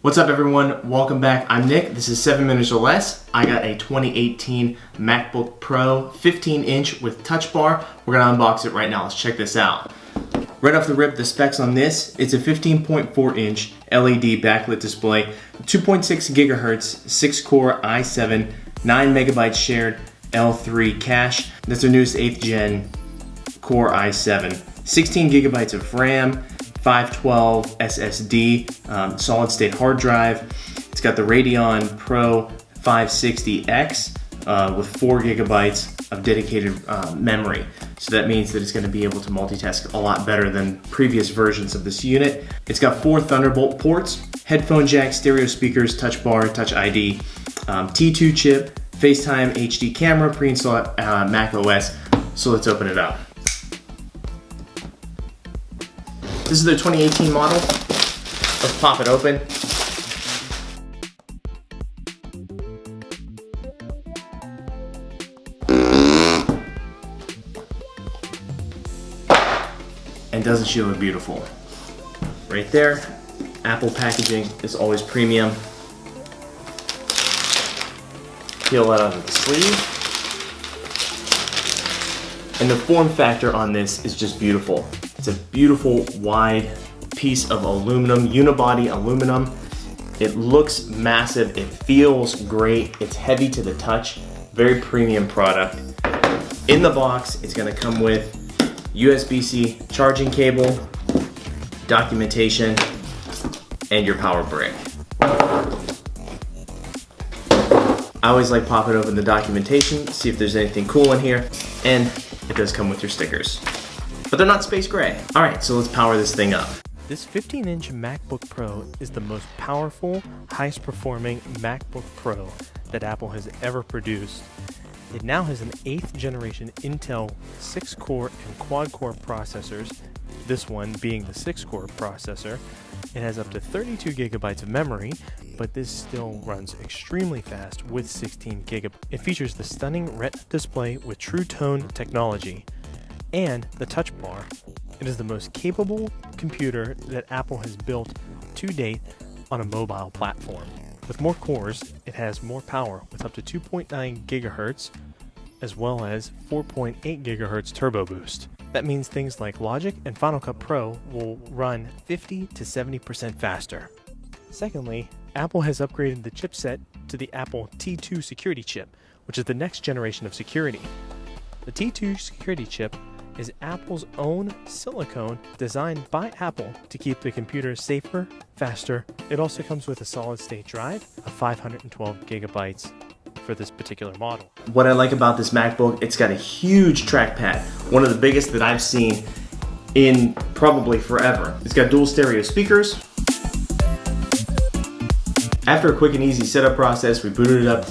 What's up everyone, welcome back. I'm Nick, this is 7 Minutes or Less. I got a 2018 MacBook Pro 15-inch with touch bar. We're gonna unbox it right now, let's check this out. Right off the rip, the specs on this, it's a 15.4-inch LED backlit display, 2.6 gigahertz, 6-core i7, 9 megabytes shared L3 cache. That's their newest 8th gen Core i7. 16 gigabytes of RAM, 512 SSD, solid state hard drive. It's got the Radeon Pro 560X with 4 gigabytes of dedicated memory. So that means that it's going to be able to multitask a lot better than previous versions of this unit. It's got 4 Thunderbolt ports, headphone jack, stereo speakers, touch bar, touch ID, T2 chip, FaceTime HD camera, pre-installed Mac OS. So let's open it up. This is their 2018 model. Let's pop it open. And doesn't she look beautiful? Right there. Apple packaging is always premium. Peel that out of the sleeve. And the form factor on this is just beautiful. It's a beautiful wide piece of aluminum, unibody aluminum. It looks massive, it feels great, it's heavy to the touch, very premium product. In the box, it's gonna come with USB-C charging cable, documentation, and your power brick. I always like popping open the documentation, see if there's anything cool in here, and it does come with your stickers. But they're not space gray. All right, so let's power this thing up. This 15-inch MacBook Pro is the most powerful, highest performing MacBook Pro that Apple has ever produced. It now has an 8th generation Intel 6-core and quad-core processors, this one being the 6-core processor. It has up to 32 gigabytes of memory, but this still runs extremely fast with 16 gigabytes. It features the stunning Retina display with True Tone technology and the touch bar. It is the most capable computer that Apple has built to date on a mobile platform. With more cores, it has more power with up to 2.9 gigahertz as well as 4.8 gigahertz turbo boost. That means things like Logic and Final Cut Pro will run 50 to 70% faster. Secondly, Apple has upgraded the chipset to the Apple T2 security chip, which is the next generation of security. The T2 security chip is Apple's own silicone designed by Apple to keep the computer safer, faster. It also comes with a solid-state drive of 512 gigabytes for this particular model. What I like about this MacBook, it's got a huge trackpad, one of the biggest that I've seen in probably forever. It's got dual stereo speakers. After a quick and easy setup process, we booted it up.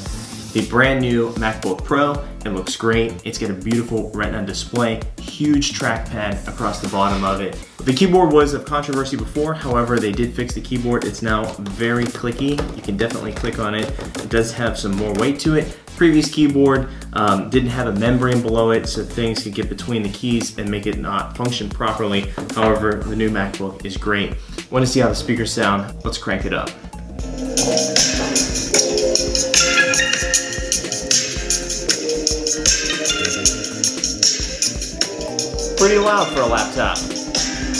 The brand new MacBook Pro, it looks great. It's got a beautiful Retina display, huge trackpad across the bottom of it. The keyboard was of controversy before, however, they did fix the keyboard. It's now very clicky. You can definitely click on it. It does have some more weight to it. Previous keyboard didn't have a membrane below it, so things could get between the keys and make it not function properly. However, the new MacBook is great. Want to see how the speakers sound? Let's crank it up. Pretty loud for a laptop.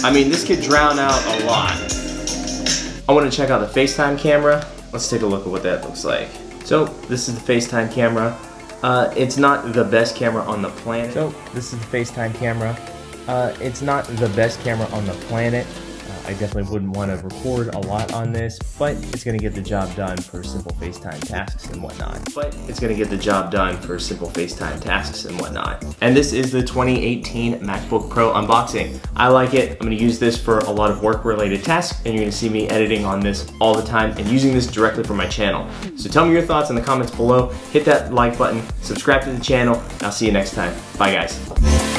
I mean, this could drown out a lot. I want to check out the FaceTime camera. Let's take a look at what that looks like. So this is the FaceTime camera. It's not the best camera on the planet. It's not the best camera on the planet. I definitely wouldn't want to record a lot on this, but it's going to get the job done for simple FaceTime tasks and whatnot. And this is the 2018 MacBook Pro unboxing. I like it. I'm going to use this for a lot of work-related tasks, and you're going to see me editing on this all the time and using this directly for my channel. So tell me your thoughts in the comments below. Hit that like button, subscribe to the channel, and I'll see you next time. Bye guys.